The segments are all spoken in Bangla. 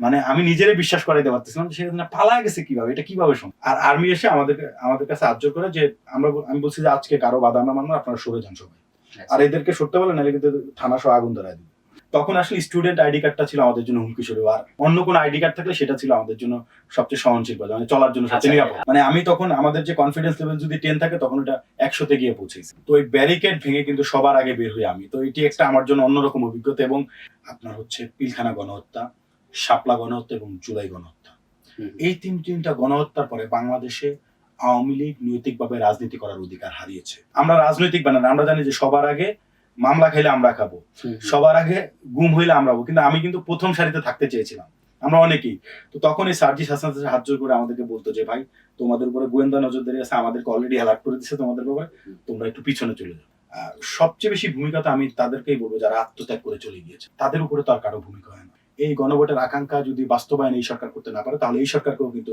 মানে আমি নিজেরই বিশ্বাস করাইতে পারতেছিলাম যে সেখানে পালায় গেছে কিভাবে, এটা কিভাবে সম্ভব। আর আর্মি এসে আমাদের কাছে আর্য করে যে আমি বলছি যে আজকে কারো বাধা আমরা মানবো, আপনারা সরে যান সবাই, আর এদেরকে সরতে বলে নাহলে কিন্তু থানা সহ আগুন ধরায় দিবে। তখন আসলে স্টুডেন্ট আইডি কার্ডটা ছিল আমাদের জন্য হুমকি স্বরূপ, আর অন্য কোনো আইডি কার্ড থাকলে সেটা ছিল আমাদের জন্য সবচেয়ে সহনশীল বলে, মানে চলার জন্য সবচেয়ে নিরাপদ। মানে আমি তখন আমাদের যে কনফিডেন্স লেভেল যদি 10 থাকে তখন ওটা 100-তে গিয়ে পৌঁছেছি। তো এই ব্যারিকেড ভেঙে কিন্তু সবার আগে বের হই আমি। তো এটি একটা আমার জন্য অন্যরকম অভিজ্ঞতা। এবং আপনার হচ্ছে পিলখানা গণহত্যা, শাপলা গণহত্যা এবং জুলাই গণহত্যা, এই তিনটা গণহত্যার পরে বাংলাদেশে আওয়ামী লীগ নৈতিকভাবে রাজনীতি করার অধিকার হারিয়েছে। আমরা রাজনৈতিক বানান, আমরা জানি যে সবার আগে মামলা খাইলে আমরা খাবো, সবার আগে গুম হইলে আমরা হবো, কিন্তু আমি কিন্তু প্রথম সারিতে থাকতে চেয়েছিলাম, আমরা অনেকেই। তো তখন এই সার্জিস হাসান হাত জোর করে আমাদেরকে বলতো যে ভাই তোমাদের উপরে গোয়েন্দা নজরদারি আছে, আমাদেরকে অলরেডি অ্যালার্ট করে দিচ্ছে তোমাদের ব্যাপারে, তোমরা একটু পিছনে চলে যাও। সবচেয়ে বেশি ভূমিকা তো আমি তাদেরকেই বলবো যারা আত্মত্যাগ করে চলে গিয়েছে, তাদের উপরে তো আর কারো ভূমিকা হয় না। এই গণভোটের আকাঙ্ক্ষা যদি বাস্তবায়ন এই সরকার করতে না পারে, তাহলে এই সরকারকেও কিন্তু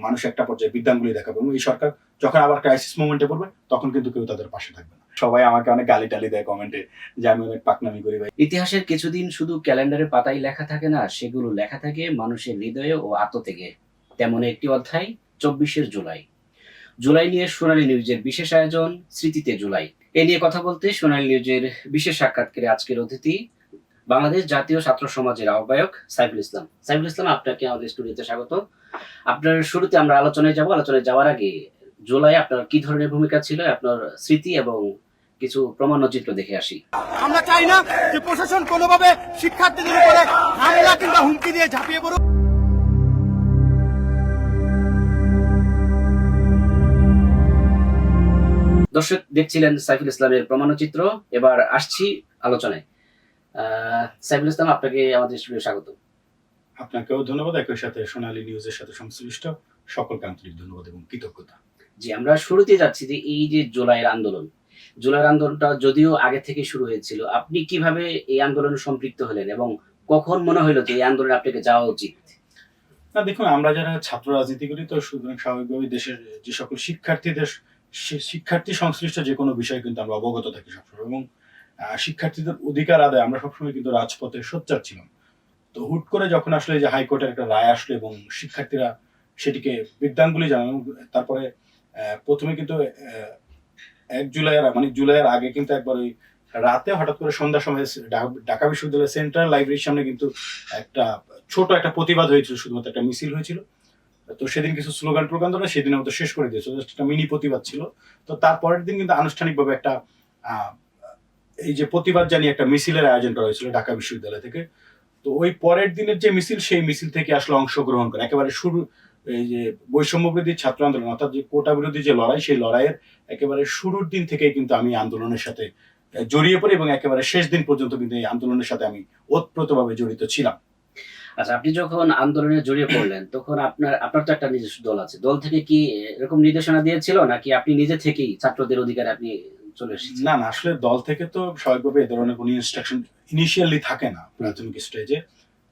মানুষ একটা পর্যায়ে বিদ্যাঙ্গুলি দেখাবে, এবং এই সরকার যখন আবার ক্রাইসিস মোমেন্টে পড়বে তখন কিন্তু কেউ তাদের পাশে থাকবে না। সবাই আমাকে অনেক গালি টালি দেয় কমেন্টে যে আমি অনেক পাকনামি করি ভাই। ইতিহাসের কিছুদিন শুধু ক্যালেন্ডারের পাতায় লেখা থাকে না, সেগুলো লেখা থাকে মানুষের হৃদয়ে ও আত্মত্যাগে। তেমন একটি অধ্যায় 24 জুলাই। জুলাই নিয়ে সোনালী নিউজের বিশেষ আয়োজন স্মৃতিতে জুলাই। এ নিয়ে কথা বলতে সোনালী নিউজের বিশেষ সাক্ষাৎকারে আজকের অতিথি বাংলাদেশ জাতীয় ছাত্র সমাজের আহ্বায়ক সাইফুল ইসলাম। সাইফুল ইসলাম, আপনাকে আমাদের স্টুডিওতে স্বাগত। আপনার শুরুতে আমরা আলোচনায় যাওয়ার আগে জুলাই আপনার কি ধরনের ভূমিকা ছিল, আপনার স্মৃতি এবং কিছু প্রমাণচিত্র দেখে আসি। আমরা চাই না যে প্রশাসন কোনোভাবে শিক্ষার্থীদের উপরে হামলা কিংবা হুমকি দিয়ে ঝাঁপিয়ে পড়ুক। দর্শক দেখছিলেন সাইফুল ইসলামের প্রমাণচিত্র। এবার আসছি আলোচনায়। সাইফুল ইসলাম, আপনাকে আমাদের স্টুডিও স্বাগত। আপনাকেও ধন্যবাদ, একই সাথে সোনালী নিউজের সাথে সংশ্লিষ্ট সকলকে আন্তরিক ধন্যবাদ এবং কৃতজ্ঞতা। জি, আমরা শুরুতে যাচ্ছি যে এই যে জুলাইয়ের আন্দোলনটা যদিও আগে থেকে শুরু হয়েছিল, আপনি কিভাবে এই আন্দোলনে সম্পৃক্ত হলেন এবং কখন মনে হলো যে এই আন্দোলনে আপনাকে যাওয়া উচিত? না দেখুন, আমরা যারা ছাত্র রাজনীতি করি, তো সুতরাং স্বাভাবিকভাবে দেশের যে সকল শিক্ষার্থী সংশ্লিষ্ট যে কোনো বিষয়ে কিন্তু আমরা অবগত থাকি সবসময়, এবং শিক্ষার্থীদের অধিকার আদায় আমরা সবসময় কিন্তু রাজপথে সোচ্চার ছিলাম। তো হুট করে যখন আসলে যে হাইকোর্টের একটা রায় আসলো এবং শিক্ষার্থীরা সেটিকে বিদ্যাঙ্গুলি জানান, তারপরে প্রথমে কিন্তু 1 জুলাইয়ের আগে কিন্তু একবার ওই রাতে হঠাৎ করে সন্ধ্যার সময় ঢাকা বিশ্ববিদ্যালয়ের সেন্ট্রাল লাইব্রেরির সামনে কিন্তু ছোট একটা প্রতিবাদ হয়েছিল, শুধুমাত্র একটা মিছিল হয়েছিল। তো সেদিন কিছু স্লোগান ধরে সেদিনের মতো শেষ করে দিয়েছিল, জাস্ট একটা মিনি প্রতিবাদ ছিল। তো তারপরের দিন কিন্তু আনুষ্ঠানিকভাবে একটা এই যে প্রতিবাদ জানিয়ে একটা মিছিলের আয়োজন করা হয়েছিল ঢাকা বিশ্ববিদ্যালয় থেকে। তো ওই পরের দিনের যে মিছিল, সেই মিছিল থেকে আসলে অংশগ্রহণ করে একেবারে শুরু, এই যে বৈষম্য বিরোধী ছাত্র আন্দোলন অর্থাৎ যে কোটা বিরোধী যে লড়াই, সেই লড়াইয়ের একেবারে শুরুর দিন থেকেই কিন্তু আমি আন্দোলনের সাথে জড়িয়ে পড়ি এবং একেবারে শেষ দিন পর্যন্ত কিন্তু এই আন্দোলনের সাথে আমি ওতপ্রোতভাবে জড়িত ছিলাম। আচ্ছা, আপনি যখন আন্দোলনে জড়িয়ে পড়লেন তখন আপনার তো একটা নিজস্ব দল আছে, দল থেকে কি এরকম নির্দেশনা দিয়েছিল নাকি আপনি নিজে থেকেই ছাত্রদের অধিকারে আপনি চলে এসেছেন? না, আসলে দল থেকে তো স্বাভাবিকভাবে এ ধরনের কোনো ইনস্ট্রাকশন ইনিশিয়ালি থাকে না প্রাথমিক স্টেজে।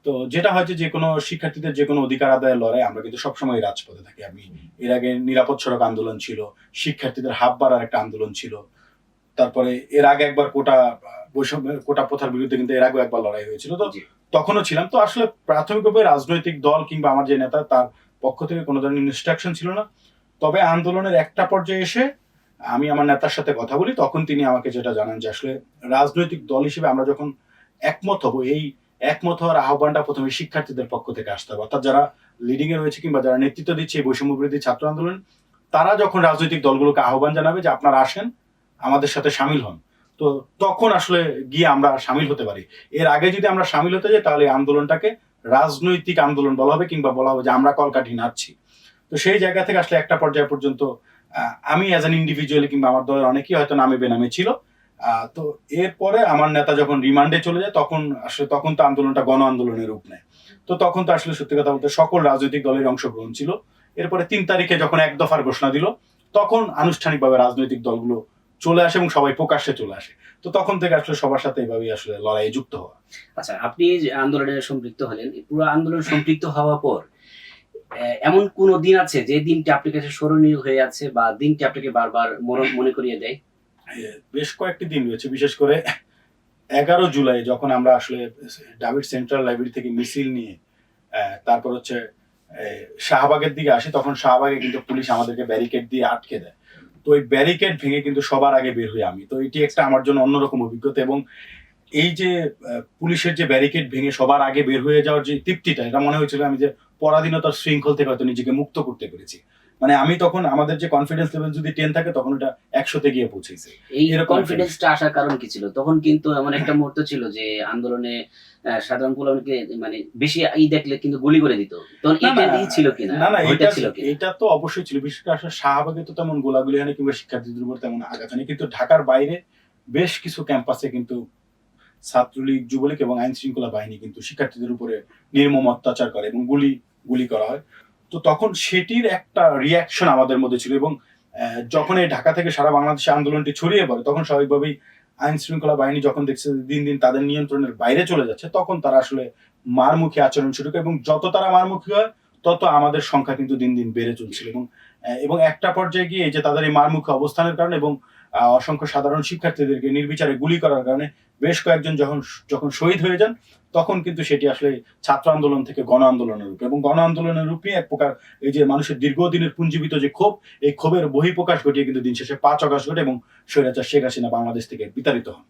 তো যেটা হয় যে কোনো শিক্ষার্থীদের যে কোনো অধিকার আদায়ের লড়াই আমরা কিন্তু সবসময় রাজপথে থাকি। আমি এর আগে নিরাপদ সড়ক আন্দোলন ছিল, শিক্ষার্থীদের হাফ বাড়ার একটা আন্দোলন ছিল, তারপরে এর আগে একবার কোটা প্রথার বিরুদ্ধে কিন্তু এর আগে একবার লড়াই হয়েছিল, তো তখনও ছিলাম। তো আসলে প্রাথমিকভাবে রাজনৈতিক দল কিংবা আমার যে নেতা, তার পক্ষ থেকে কোনো ধরনের ইনস্ট্রাকশন ছিল না। তবে আন্দোলনের একটা পর্যায়ে এসে আমি আমার নেতার সাথে কথা বলি, তখন তিনি আমাকে যেটা জানান যে আসলে রাজনৈতিক দল হিসেবে আমরা যখন একমত হব, এই একমত হওয়ার আহ্বানটা প্রথমে শিক্ষার্থীদের পক্ষ থেকে আসতে হবে, অর্থাৎ যারা লিডিং এ রয়েছে কিংবা যারা নেতৃত্ব দিচ্ছে এই বৈষম্য বিরোধী ছাত্র আন্দোলন, তারা যখন রাজনৈতিক দলগুলোকে আহ্বান জানাবে যে আপনারা আসেন আমাদের সাথে সামিল হন, তো তখন আসলে গিয়ে আমরা সামিল হতে পারি। এর আগে যদি আমরা সামিল হতে যাই তাহলে আন্দোলনটাকে রাজনৈতিক আন্দোলন বলা হবে কিংবা বলা হবে যে আমরা কলকাঠি নাড়ছি। তো সেই জায়গা থেকে আসলে একটা পর্যায় পর্যন্ত আমি অ্যাজ অ্যান ইন্ডিভিজুয়ালি কিংবা আমার দলের অনেকেই হয়তো নামে বেনামে ছিল। তো এরপরে আমার নেতা যখন রিমান্ডে চলে যায়, তখন তো আন্দোলনটা গণ আন্দোলনের রূপ নেয়। তো তখন তো আসলে সত্যি কথা বলতে সকল রাজনৈতিক দলের অংশগ্রহণ ছিল। এরপরে 3 তারিখে যখন 1 দফার ঘোষণা দিল, তখন আনুষ্ঠানিকভাবে রাজনৈতিক দলগুলো চলে আসে এবং সবাই প্রকাশ্যে চলে আসে। তো তখন থেকে আসলে সবার সাথে এইভাবেই আসলে লড়াইয়ে যুক্ত হওয়া। আচ্ছা, আপনি যে আন্দোলনে সম্পৃক্ত হলেন, পুরো আন্দোলন সম্পৃক্ত হওয়ার পর এমন কোন দিন আছে যে দিনটি আপনার কাছে স্মরণীয় হয়ে আছে বা দিনটি আপনাকে বারবার মনে করিয়ে দেয়? বেশ কয়েকটি দিন রয়েছে, বিশেষ করে 11 জুলাই যখন আমরা আসলে ডাভিড সেন্ট্রাল লাইব্রেরি থেকে মিছিল নিয়ে তারপর হচ্ছে শাহবাগের দিকে আসি, তখন শাহবাগে কিন্তু পুলিশ আমাদেরকে ব্যারিকেড দিয়ে আটকে দেয়। তো ওই ব্যারিকেড ভেঙে কিন্তু সবার আগে বের হই আমি। তো এটি একটা আমার জন্য অন্যরকম অভিজ্ঞতা, এবং এই যে পুলিশের যে ব্যারিকেড ভেঙে সবার আগে বের হয়ে যাওয়ার যে তৃপ্তিটা, এটা মনে হয়েছিল আমি যে পরাধীনতার শৃঙ্খল থেকে হয়তো নিজেকে মুক্ত করতে পেরেছি। মানে আমি তখন, আমাদের যে কনফিডেন্স লেভেল যদি 10 থাকে, তখন এটা 100-তে গিয়ে পৌঁছেছে। এই এরকম কনফিডেন্সটা আসার কারণ কি ছিল? তখন কিন্তু এমন একটা মুহূর্ত ছিল যে আন্দোলনে সাধারণ পোলাপানকে মানে বেশি দেখলে কিন্তু গুলি করে দিত। তখন না, এটা না, নিয়ে ছিল কিনা? না, না, ওইটা এটা ছিল কিনা? এটা তো অবশ্যই ছিল। বিশেষ করে আসলে শাহবাগে তো তেমন গোলাগুলি হয়নি কিংবা শিক্ষার্থীদের উপর তেমন আঘাত হয়নি, কিন্তু ঢাকার বাইরে বেশ কিছু ক্যাম্পাসে কিন্তু ছাত্রলীগ, যুবলীগ এবং আইন শৃঙ্খলা বাহিনী কিন্তু শিক্ষার্থীদের উপরে নির্মম অত্যাচার করে এবং গুলি করা হয়। তো তখন সেটির একটা রিয়াকশন আমাদের মধ্যে ছিল, এবং যখন এই ঢাকা থেকে সারা বাংলাদেশে আন্দোলনটি ছড়িয়ে পড়ে, তখন স্বাভাবিকভাবেই আইন শৃঙ্খলা বাহিনী যখন দেখছে দিন দিন তাদের নিয়ন্ত্রণের বাইরে চলে যাচ্ছে, তখন তারা আসলে মারমুখী আচরণ শুরু করে, এবং যত তারা মারমুখী হয় তত আমাদের সংখ্যা কিন্তু দিন দিন বেড়ে চলছিল। এবং একটা পর্যায়ে গিয়ে এই যে তাদের এই মারমুখী অবস্থানের কারণে এবং অসংখ্য সাধারণ শিক্ষার্থীদেরকে নির্বিচারে গুলি করার কারণে বেশ কয়েকজন যখন শহীদ হয়ে যান, তখন কিন্তু সেটি আসলে ছাত্র আন্দোলন থেকে গণ আন্দোলনের রূপ, এবং গণ আন্দোলনের রূপ নিয়ে এক প্রকার এই যে মানুষের দীর্ঘদিনের পুঞ্জীবিত যে ক্ষোভ, এই ক্ষোভের বহিঃপ্রকাশ ঘটিয়ে কিন্তু দিন শেষে 5 আগস্ট ঘটে এবং স্বৈরাচার শেখ হাসিনা বাংলাদেশ থেকে বিতাড়িত হন।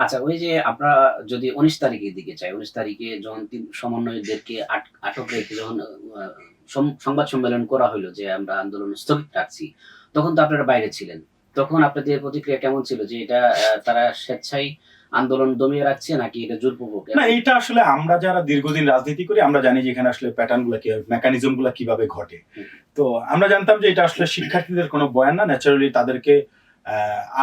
আচ্ছা, ওই যে আমরা যদি 19 তারিখের দিকে যাই, 19 তারিখে যখন সমন্বয়কদেরকে আটক রেখে যখন সংবাদ সম্মেলন করা হলো যে আমরা আন্দোলন স্থগিত রাখছি, তখন তো আপনারা বাইরে ছিলেন। তখন আপনাদের প্রতিক্রিয়া কেমন ছিল? যে এটা তারা স্বেচ্ছায় আন্দোলন দমিয়ে রাখছে নাকি এটা জোরপূর্বক? না, এটা আসলে আমরা যারা দীর্ঘদিন রাজনীতি করি আমরা জানি যে এখানে আসলে প্যাটার্ন গুলা কি, মেকানিজম গুলা কিভাবে ঘটে। তো আমরা জানতাম যে এটা আসলে শিক্ষার্থীদের কোনো বয়ান না, ন্যাচারালি তাদেরকে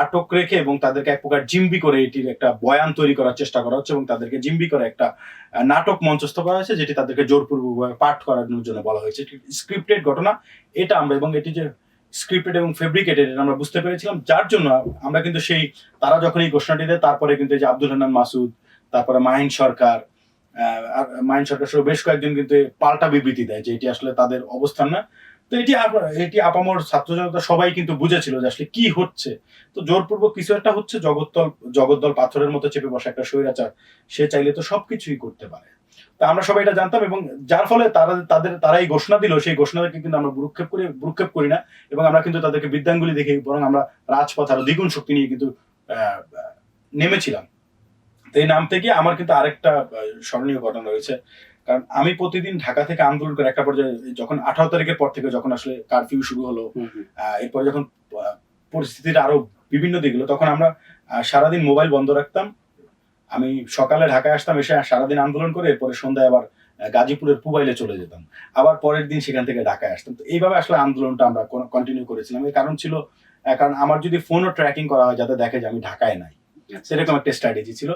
আটক রেখে এবং তাদেরকে এক প্রকার জিম্বি করে এটির একটা বয়ান তৈরি করার চেষ্টা করা হচ্ছে, এবং তাদেরকে জিম্বি করে একটা নাটক মঞ্চস্থ করা হয়েছে, যেটি তাদেরকে জোরপূর্বকভাবে পাঠ করার জন্য বলা হয়েছে। স্ক্রিপ্টেড ঘটনা এটা আমরা, এবং এটি যে স্ক্রিপ্টেড এবং ফেব্রিকেটেড এটা আমরা বুঝতে পেরেছিলাম, যার জন্য আমরা কিন্তু সেই তারা যখন এই ঘোষণাটি দেয়, তারপরে কিন্তু এই যে আব্দুল হান্নান মাসুদ, তারপরে মাহিন সরকার সহ বেশ কয়েকজন কিন্তু পাল্টা বিবৃতি দেয় যে এটি আসলে তাদের অবস্থান না। তো এটি আপামর ছাত্র জনতা সবাই কিন্তু বুঝেছিল যে আসলে কি হচ্ছে। তো জোরপূর্বক কিছু একটা হচ্ছে, জগদ্দল পাথরের মতো চেপে বসা একটা স্বৈরাচার, সে চাইলে তো সবকিছুই করতে পারে। তা আমরা সবাই এটা জানতাম, এবং যার ফলে তারা এই ঘোষণা দিল, সেই ঘোষণাকে কিন্তু আমরা ভ্রুক্ষেপ করি না, এবং আমরা কিন্তু তাদেরকে বিদ্যাঙ্গুলি দেখে বরং আমরা রাজপথ আরো দ্বিগুণ শক্তি নিয়ে কিন্তু নেমেছিলাম। তো এই নাম থেকে আমার কিন্তু আরেকটা স্মরণীয় ঘটনা রয়েছে, কারণ আমি প্রতিদিন ঢাকা থেকে আন্দোলন করে একটা পর্যায়ে যখন 18 তারিখের পর থেকে যখন আসলে কারফিউ শুরু হলো, এরপরে যখন পরিস্থিতির আরো বিভিন্ন দিক হলো, তখন আমরা সারাদিন মোবাইল বন্ধ রাখতাম। আমি সকালে ঢাকায় আসতাম, এসে সারাদিন আন্দোলন করে এরপরে সন্ধ্যায় আবার গাজীপুরের পুবাইলে চলে যেতাম, আবার পরের দিন সেখান থেকে ঢাকায় আসতাম। তো এইভাবে আসলে আন্দোলনটা আমরা কন্টিনিউ করেছিলাম। এর কারণ ছিল, কারণ আমার যদি ফোনও ট্র্যাকিং করা হয় যাতে দেখে যে আমি ঢাকায় নাই, সেরকম একটা স্ট্র্যাটেজি ছিল।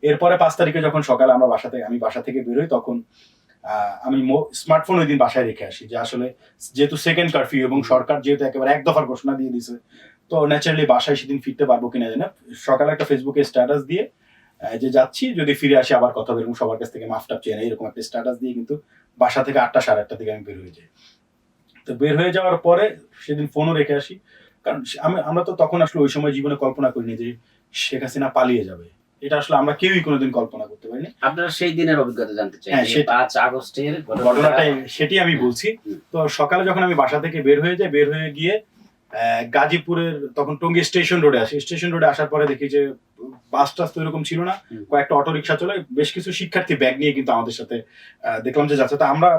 এরপরে 5 তারিখে যখন সকালে আমি বাসা থেকে বেরোই, তখন আমি স্মার্টফোন ওই দিন বাসায় রেখে আসি, যে আসলে যেহেতু সেকেন্ড কারফিউ এবং সরকার যেহেতু একেবারে এক দফার ঘোষণা দিয়ে দিছে, তো ন্যাচারালি বাসায় সেদিন ফিরতে পারবো কিনা জানি না। সকালে একটা ফেসবুকে স্ট্যাটাস দিয়ে যে যাচ্ছি, যদি ফিরে আসি আবার কথা হবে, এবং সবার কাছ থেকে মাফটাপ চেয়ে নেই, এরকম একটা স্ট্যাটাস দিয়ে কিন্তু বাসা থেকে 8টা সাড়ে 8টার দিকে আমি বের হয়ে যাই। তো বের হয়ে যাওয়ার পরে সেদিন ফোনও রেখে আসি, কারণ আমরা তো তখন আসলে ওই সময় জীবনে কল্পনা করিনি যে শেখ হাসিনা পালিয়ে যাবে। এটা আসলে আমরা কেউই কোনোদিন কল্পনা করতে পারিনি। আপনারা সেই দিনের অভিজ্ঞতা জানতে চাই, 5 আগস্টের ঘটনাটাই সেটি আমি বলছি। তো সকালে যখন আমি বাসা থেকে বের হয়ে যাই, বের হয়ে গিয়ে গাজীপুরের তখন টঙ্গী স্টেশন রোডে আসি। স্টেশন রোডে আসার পরে দেখি যে বাস টাস তো এরকম ছিল না, কয়েকটা অটো রিক্সা চলে, বেশ কিছু শিক্ষার্থী ব্যাগ নিয়ে কিন্তু আমাদের সাথে দেখলাম যে যাচ্ছে। তো আমরা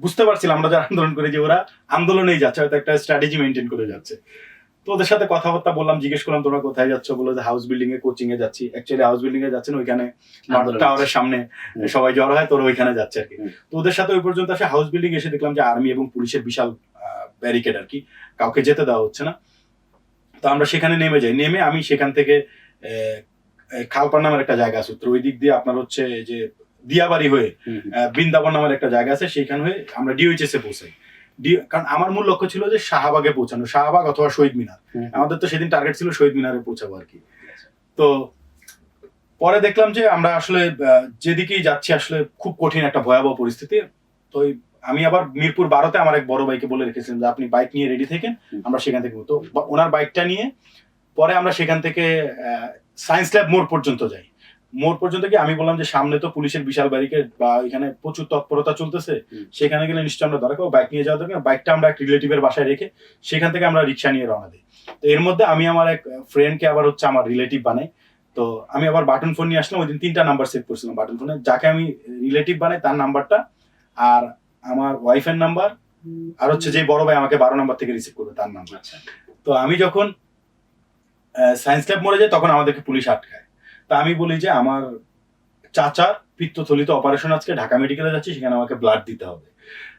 বুঝতে পারছিলাম, আমরা যারা আন্দোলন করে, যে ওরা আন্দোলনেই যাচ্ছে, হয়তো একটা স্ট্র্যাটেজি মেনটেন করে যাচ্ছে। তো ওদের সাথে কথাবার্তা বললাম, জিজ্ঞেস করলাম তোমরা কোথায় যাচ্ছ, বললো যে হাউস বিল্ডিং এ কোচিং এ যাচ্ছি। অ্যাকচুয়ালি হাউস বিল্ডিং এ যাচ্ছেন, ওইখানে টাওয়ারের সামনে সবাই জড়ো হয়, তোর ওইখানে যাচ্ছে আর কি। তো ওদের সাথে ওই পর্যন্ত আসে, হাউস বিল্ডিং এসে দেখলাম যে আর্মি এবং পুলিশের বিশাল ব্যারিকেড আর কি, কাউকে যেতে দেওয়া হচ্ছে না। তো আমরা সেখানে নেমে যাই। নেমে আমি সেখান থেকে খালপাড় নামের একটা জায়গা আছে উত্তর, ওই দিক দিয়ে আপনার হচ্ছে যে দিয়াবাড়ি হয়ে বৃন্দাবন নামের একটা জায়গা আছে, সেইখানে হয়ে আমরা ডিওএইচএস এ পৌঁছাই। কারণ আমার মূল লক্ষ্য ছিল যে শাহবাগে পৌঁছানো, শাহবাগ অথবা শহীদ মিনার। আমাদের তো সেদিন টার্গেট ছিল শহীদ মিনারে পৌঁছাবো আর কি। তো পরে দেখলাম যে আমরা আসলে যেদিকেই যাচ্ছি আসলে খুব কঠিন একটা ভয়াবহ পরিস্থিতি। তো আমি আবার মিরপুর 12-তে আমার এক বড় ভাইকে বলে রেখেছিলাম যে আপনি বাইক নিয়ে রেডি থাকেন, আমরা সেখান থেকে। তো ওনার বাইকটা নিয়ে পরে আমরা সেখান থেকে সায়েন্স ল্যাব মোড় পর্যন্ত যাই। মোড় পর্যন্ত গিয়ে আমি বললাম যে সামনে তো পুলিশের বিশাল ব্যারিকেড বা এখানে প্রচুর তৎপরতা চলতেছে, সেখানে গেলে নিশ্চয়ই আমরা দরকার বাইক নিয়ে যাওয়া দরকার। বাইকটা আমরা এক রিলেটিভের বাসায় রেখে সেখান থেকে আমরা রিক্সা নিয়ে রওনা দিই। তো এর মধ্যে আমি আমার এক ফ্রেন্ডকে আবার হচ্ছে আমার রিলেটিভ বানাই। তো আমি আবার বাটন ফোন নিয়ে আসলাম, ওই দিন 3টা নাম্বার সেভ করছিলাম বাটন ফোনে, যাকে আমি রিলেটিভ বানাই তার নাম্বারটা, আর আমার ওয়াইফের নাম্বার, আর হচ্ছে যে বড় ভাই আমাকে 12 নাম্বার থেকে রিসিভ করবে তার নাম্বার। তো আমি যখন সায়েন্স ল্যাব মোড়ে যাই তখন আমাদেরকে পুলিশ আটকায়। তা আমি বলি যে আমার চাচার পিত্তথলিতে অপারেশন, আজকে ঢাকা মেডিকেলে যাচ্ছি, সেখানে আমাকে ব্লাড দিতে হবে।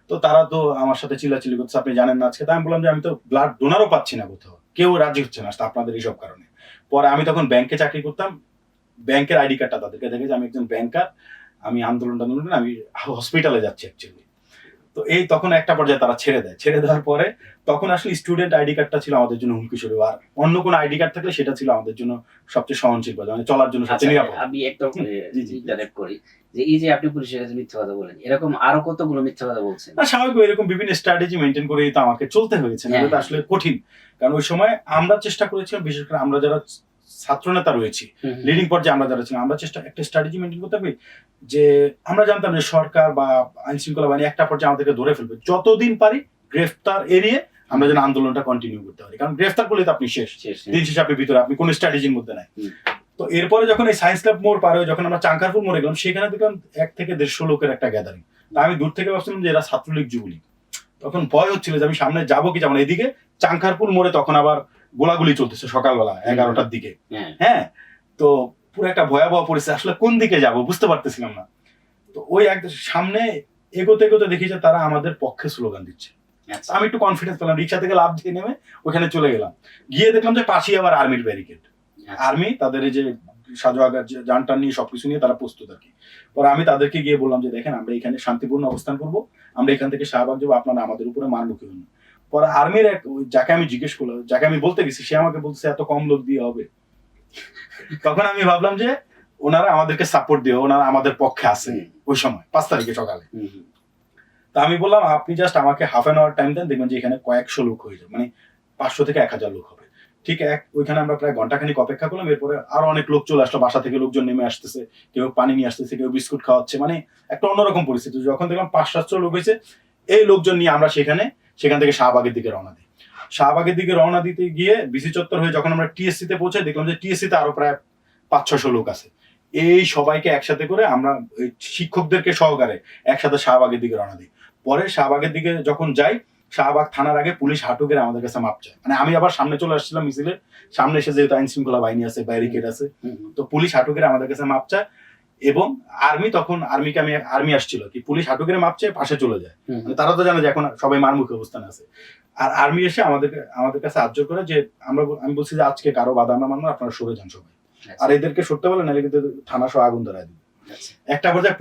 তো তারা তো আমার সাথে চিল্লাচিল্লি করছে, আপনি জানেন না আজকে। তা আমি বললাম যে আমি তো ব্লাড ডোনারও পাচ্ছি না কোথাও, কেউ রাজি হচ্ছে না আপনাদের এইসব কারণে। পরে আমি তখন ব্যাংকে চাকরি করতাম, ব্যাংকের আইডি কার্ডটা তাদেরকে দেখে যে আমি একজন ব্যাংকার, আমি আন্দোলন আমি হসপিটালে যাচ্ছি অ্যাকচুয়ালি। তো এই তখন একটা পর্যায়ে তারা ছেড়ে দেয়। ছেড়ে দেওয়ার পরে তখন আসলে স্টুডেন্ট আইডি কার্ডটা ছিল আমাদের জন্য হুমকি স্বরূপ, আর অন্য কোনো আইডি কার্ড থাকলে সেটা ছিল আমাদের জন্য সবচেয়ে সহনশীল, মানে চলার জন্য সবচেয়ে নিরাপদ। আমি একদম ইন্টারেক্ট করি যে এই যে আপনি পুলিশের কাছে মিথ্যা কথা বলেন, এরকম আরো কতগুলো মিথ্যা কথা বলছেন? না, স্বাভাবিক এরকম বিভিন্ন স্ট্র্যাটেজি মেনটেন করেই তো আমাকে চলতে হয়েছে, না এটা আসলে কঠিন। কারণ ওই সময় আমরা চেষ্টা করেছিলাম, বিশেষ করে আমরা যারা ছাত্র নেতা রয়েছি লিডিং পর্যায়ে, আমরা যারা ছিলাম, আমরা একটা স্ট্র্যাটেজি মেনটেন করতে হবে যে আমরা জানতাম যে সরকার বা আইন শৃঙ্খলা বাহিনী একটা পর্যায়ে আমাদেরকে ধরে ফেলবে, যতদিন পারি গ্রেফতার এড়িয়ে আমরা যেন আন্দোলনটা কন্টিনিউ করতে পারি। কারণ গ্রেফতার করলে তো আপনি শেষ, দিন শেষে আপনি ভিতরে, আপনি কোনো স্ট্র্যাটেজির মধ্যে নাই। তো এরপরে যখন এই সায়েন্স ল্যাব মোড় পার হয়ে যখন আমরা চাঙ্কারপুর মোড়ে গেলাম, সেখানে দেখলাম 1 থেকে 150 লোকের একটা গ্যাদারিং। আমি দূর থেকে ভাবছিলাম যে এরা ছাত্রলীগ যুবলীগ। তখন ভয় হচ্ছিল যে আমি সামনে যাবো কি যাবো না। এদিকে চাঙ্কারপুর মোড়ে তখন আবার গোলাগুলি চলতেছে সকালবেলা 11টার দিকে। হ্যাঁ, তো পুরো একটা ভয়াবহ পরিস্থিতি, আসলে কোন দিকে যাব বুঝতে পারতেছিলাম না। তো ওই একদম সামনে এগোতে এগোতে দেখি যে তারা আমাদের পক্ষে স্লোগান দিচ্ছে। আমি একটু কনফিডেন্স পেলাম, রিক্সা থেকে লাফ দিয়ে নেমে ওখানে চলে গেলাম। গিয়ে দেখলাম যে পাশেই আবার আর্মির ব্যারিকেড, আর্মি তাদের এই যে সাজোয়াগার যানটা নিয়ে সবকিছু নিয়ে তারা প্রস্তুত আর কি। পরে আমি তাদেরকে গিয়ে বললাম যে দেখেন আমরা এখানে শান্তিপূর্ণ অবস্থান করবো, আমরা এখান থেকে শাহবাগ যাবো, আপনারা আমাদের উপরে মারমুখী হন। পরে আর্মির এক যাকে আমি জিজ্ঞেস করলাম, যাকে আমি বলতে গেছি, সে আমাকে বলছে এত কম লোক দিয়ে হবে। তখন আমি ভাবলাম যে ওনারা আমাদেরকে সাপোর্ট দিয়ে, ওনারা আমাদের পক্ষে আছে ওই সময় 5 তারিখে সকালে। তা আমি বললাম আপনি জাস্ট আমাকে হাফ অ্যান আওয়ার টাইম দেন, দেখবেন যে এখানে কয়েকশো লোক হয়ে যাবে, মানে 500 থেকে 1000 লোক হবে। ঠিক ওইখানে আমরা প্রায় ঘন্টাখানিক অপেক্ষা করলাম। এরপরে আরো অনেক লোক চলে আসলো, বাসা থেকে লোকজন নেমে আসতেছে, কেউ পানি নিয়ে আসতেছে, কেউ বিস্কুট খাওয়াচ্ছে, মানে একটা অন্যরকম পরিস্থিতি। যখন দেখলাম 500-700 লোক হয়েছে, এই লোকজন নিয়ে আমরা সেখান থেকে শাহবাগের দিকে রওনা দিই। শাহবাগের দিকে রওনা দিতে গিয়ে বিসি চত্বর হয়ে যখন আমরা টিএসসি তে পৌঁছাই, দেখলাম যে টিএসসি তে আরো প্রায় 500-600 লোক আছে। এই সবাইকে একসাথে করে আমরা শিক্ষকদেরকে সহকারে একসাথে শাহবাগের দিকে রওনা দিই। পরে শাহবাগের দিকে যখন যাই, শাহবাগ থানার আগে পুলিশ হাঁটু গেড়ে আমাদের কাছে মাপ চায়। মানে আমি আবার সামনে চলে আসছিলাম মিছিলের সামনে, এসে যেহেতু আইন শৃঙ্খলা বাহিনী আছে, ব্যারিকেড আছে, তো পুলিশ হাঁটু গেড়ে আমাদের কাছে মাপ চায়। এবং আর্মি আসছিল কি, পুলিশ হাঁটু গেড়ে মাপ চায়, পাশে চলে যায়। মানে তারা তো জানে যে এখন সবাই মারমুখী অবস্থানে আছে। আর আর্মি এসে আমাদের কাছে আর্য করে যে আমি বলছি যে আজকে কারো বাধা আমরা মানবো, আপনারা সরে যান সবাই। আর এদেরকে সরতে বলে, নাহলে কিন্তু থানা সহ আগুন ধরায় দিবে। একটা পর্যায়ে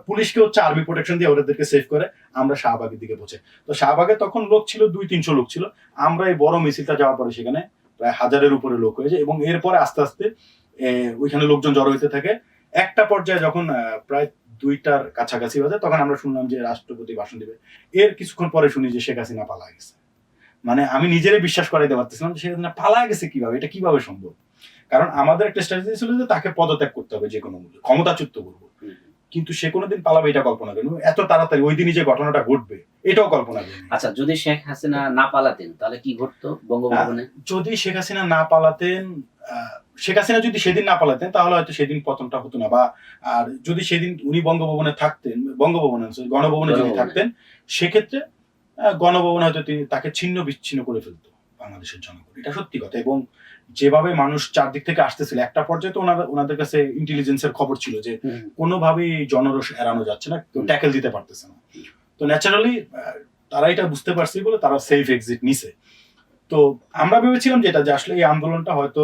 পুলিশকে হচ্ছে আর্মি প্রোটেকশন দিয়ে ওদেরকে সেভ করে আমরা শাহবাগের দিকে পৌঁছে। তো শাহবাগে তখন লোক ছিল 200-300 লোক ছিল। আমরা এই বড় মিছিলটা যাওয়ার পরে সেখানে প্রায় 1000-এর উপরে লোক হয়েছে, এবং এরপরে আস্তে আস্তে ওইখানে লোকজন জড়ো হইতে থাকে। একটা পর্যায়ে যখন প্রায় 2টার কাছাকাছি বাজে, তখন আমরা শুনলাম যে রাষ্ট্রপতি ভাষণ দিবে। এর কিছুক্ষণ পরে শুনি যে শেখ হাসিনা পালা গেছে। মানে আমি নিজেরই বিশ্বাস করাইতে পারতেছিলাম যে শেখ হাসিনা পালা গেছে কিভাবে, এটা কিভাবে সম্ভব। কারণ আমাদের একটা স্ট্র্যাটেজি ছিল যে তাকে পদত্যাগ করতে হবে যে কোনো মূল্যে, ক্ষমতাচ্যুত করবো। কিন্তু সে কোনোদিন পালাবে এটা কল্পনা করেনি, এত তাড়াতাড়ি ওই দিনই যে ঘটনাটা ঘটবে এটাও কল্পনা করেনি। আচ্ছা, যদি শেখ হাসিনা না পালাতেন তাহলে কি ঘটতো বঙ্গভবনে? যদি শেখ হাসিনা না পালাতেন, শেখ হাসিনা যদি সেদিন না পালাতেন, তাহলে হয়তো সেদিন পতনটা হতো না। বা আর যদি সেদিন উনি গণভবনে যদি থাকতেন, সেক্ষেত্রে গণভবনে হয়তো তাকে ছিন্ন বিচ্ছিন্ন করে ফেলতো বাংলাদেশের জনগণ। এটা সত্যি কথা। এবং যেভাবে মানুষ চারদিক থেকে আসতেছিল, একটা পর্যায়ে তো ওনাদের কাছে ইন্টেলিজেন্সের খবর ছিল যে কোনোভাবেই জনরোষ এড়ানো যাচ্ছে না, কেউ ট্যাকেল দিতে পারতেছে না। তো ন্যাচারালি তারা এটা বুঝতে পারছে বলে তারা সেফ এক্সিট নিছে। তো আমরা ভেবেছিলাম যেটা যে আসলে এই আন্দোলনটা হয়তো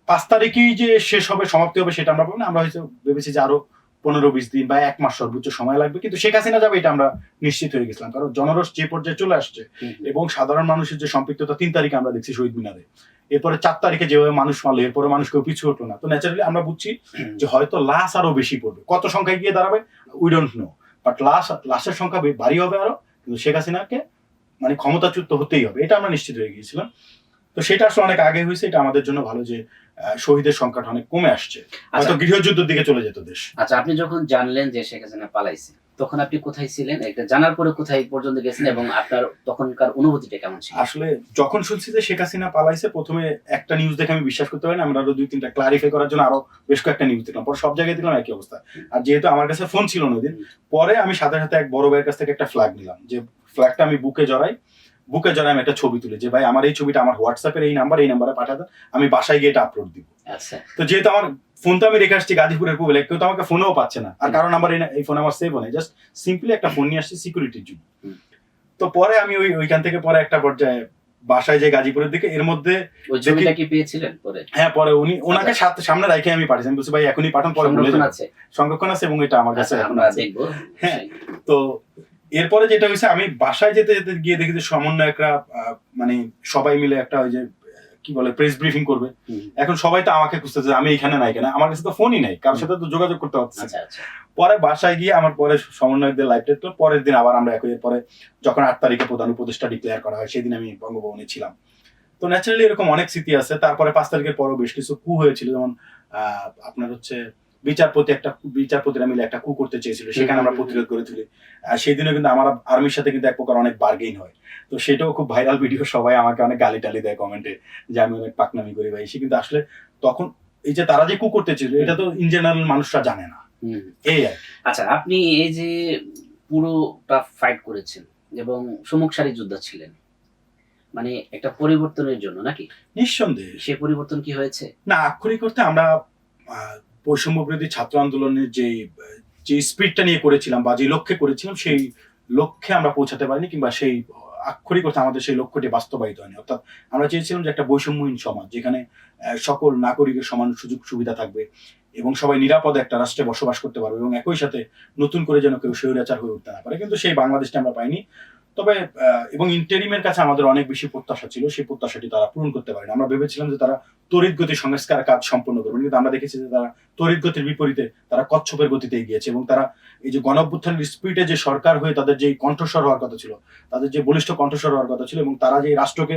5 তারিখেই যে শেষ হবে, সমাপ্তি হবে, সেটা আমরা ভাবি না। আমরা হয়তো ভেবেছি যে আরো 15-20 দিন বা 1 মাস সর্বোচ্চ সময় লাগবে, কিন্তু শেখ হাসিনা যাবে এটা আমরা নিশ্চিত হয়ে গেছিলাম। কারণ জনরোষ যে পর্যায়ে চলে আসছে এবং সাধারণ মানুষের যে সম্পৃক্ততা, 3 তারিখে আমরা দেখছি শহীদ মিনারে, এরপরে 4 তারিখে যেভাবে মানুষ মারলো, এরপরে মানুষ কেউ পিছু হতো না। তো ন্যাচারালি আমরা বুঝছি যে হয়তো লাশ আরো বেশি পড়বে। কত সংখ্যায় গিয়ে দাঁড়াবে উই ডোন্ট নো, বাট লাশের সংখ্যা ভারী হবে আরো। কিন্তু শেখ হাসিনাকে মানে ক্ষমতাচ্যুত হতেই হবে, এটা আমরা নিশ্চিত হয়ে গিয়েছিলাম। তো সেটা আসলে অনেক আগে হয়েছে। এটা আমাদের জন্য ভালো যে শহীদের সংখ্যাটা অনেক কমে আসছে, হয়তো গৃহযুদ্ধের দিকে চলে যেত দেশ। আচ্ছা, আপনি যখন জানলেন যে শেখ হাসিনা পালাইছে, তখন আপনি কোথায় ছিলেন? এটা জানার পরে কোথায় পর্যন্ত গেছেন এবং আপনার তখনকার অনুভূতিটা কেমন ছিল? আসলে যখন শুনছি যে শেখ হাসিনা পালাইছে, প্রথমে একটা নিউজ দেখে আমি বিশ্বাস করতে পারি না, আমরা আরো 2-3টা ক্লারিফাই করার জন্য আরো বেশ কয়েকটা নিউজ দেখলাম, পরে সব জায়গায় দেখলাম একই অবস্থা। আর যেহেতু আমার কাছে ফোন ছিল না ওইদিন, পরে আমি সাথে সাথে এক বড় ভাইয়ের কাছ থেকে একটা ফ্ল্যাগ নিলাম, যে ফ্ল্যাগটা আমি বুকে জড়াই আমি একটা ছবি তুলি, যে ভাই আমার এই ছবিটা আমার হোয়াটসঅ্যাপের এই নাম্বারে পাঠা দেন, আমি বাসায় গিয়ে এটা আপলোড দিব। আচ্ছা, তো যেহেতু আমার ফোন তো আমি রেখে আসছি গাজীপুরের পুবেলে, কেউ তো আমাকে ফোনেও পাচ্ছে না, আর কারণ নাম্বার এই ফোন আমার সেভ হয়, জাস্ট সিম্পলি একটা ফোন নিয়ে আসছি সিকিউরিটির জন্য। তো পরে আমি ওইখান থেকে পরে একটা পর্যায়ে বাসায় যাই গাজীপুরের দিকে, এর মধ্যে ওই ছবিটা কি পেয়েছিলেন পরে? হ্যাঁ, পরে ওনাকে সামনে রেখে আমি পাঠিয়েছি, আমি বলছি ভাই এখনই পাঠান, পরে ভুলে সংরক্ষণ যাবেন। আছে? সংরক্ষণ আছে এবং এটা আমার কাছে আচ্ছা, এখন আমরা আছে। দেখবো। হ্যাঁ, তো এরপরে যেটা হয়েছে, আমি বাসায় যেতে যেতে গিয়ে দেখি যে সমন্বয়করা মানে সবাই মিলে একটা ওই যে কি বলে প্রেস ব্রিফিং করবে। এখন সবাই তো আমাকে খুঁজতেছে, আমি এখানে নাই কেন, আমার কাছে তো ফোনই নাই, কারোর সাথে তো যোগাযোগ করতে পারছি। আচ্ছা আচ্ছা, পরে বাসায় গিয়ে আমার পরে সমন্বয়কদের লাইভ টেট, পরের দিন আবার আমরা পরে যখন 8 তারিখে প্রধান উপদেষ্টা ডিক্লেয়ার করা হয়, সেদিন আমি বঙ্গভবনে ছিলাম। তো ন্যাচারালি এরকম অনেক স্মৃতি আছে। তারপরে 5 তারিখের পরও বেশ কিছু কু হয়েছিল, যেমন আপনার হচ্ছে বিচারপতিরা মিলে একটা কু করতে চেয়েছিল, সেখানে আমরা প্রতিরোধ করে তুলি। সেই দিনও কিন্তু আমার আর্মির সাথে কিন্তু এক প্রকার অনেক বার্গেইন হয়। তো সেটাও খুব ভাইরাল ভিডিও, সবাই আমাকে অনেক গালি টালি দেয় কমেন্টে যে আমি অনেক পাকনামি করি ভাই। সে কিন্তু আসলে তখন এই যে তারা যে কু করতে চেয়েছিল, এটা তো ইন জেনারেল মানুষরা জানে না। এই আর আচ্ছা, আপনি এই যে পুরোটা ফাইট করেছেন এবং সম্মুখ সারি যোদ্ধা ছিলেন, মানে একটা পরিবর্তনের জন্য নাকি? নিঃসন্দেহে সে পরিবর্তন কি হয়েছে? না, আক্ষরিক করতে আমরা বৈষম্য বিরোধী ছাত্র আন্দোলনের যে স্পিডটা নিয়ে করেছিলাম বা যে লক্ষ্যে করেছিলাম, সেই লক্ষ্যে আমরা পৌঁছাতে পারিনি, কিংবা সেই আক্ষরিক অর্থে আমাদের সেই লক্ষ্যটি বাস্তবায়িত হয়নি। অর্থাৎ আমরা চেয়েছিলাম যে একটা বৈষম্যহীন সমাজ, যেখানে সকল নাগরিকের সমান সুযোগ সুবিধা থাকবে এবং সবাই নিরাপদে একটা রাষ্ট্রে বসবাস করতে পারবে, এবং একই সাথে নতুন করে যেন কেউ স্বৈরাচার হয়ে উঠতে না পারে। কিন্তু সেই বাংলাদেশটা আমরা পাইনি। তবে এবং ইন্টারিমের কাছে আমাদের অনেক বেশি প্রত্যাশা ছিল, সেই প্রত্যাশাটি তারা পূরণ করতে পারেনি। আমরা ভেবেছিলাম যে তারা তড়িৎ গতি সংস্কার কাজ সম্পন্ন করবেন, কিন্তু আমরা দেখেছি যে তারা তড়িৎ গতির বিপরীতে তারা কচ্ছপের গতিতে এগিয়েছে, এবং তারা এই যে গণঅভ্যুত্থানের স্পিডে যে সরকার হয়ে তাদের যে কণ্ঠস্বর হওয়ার কথা ছিল, তাদের যে বলিষ্ঠ কণ্ঠস্বর হওয়ার কথা ছিল, এবং তারা যে রাষ্ট্রকে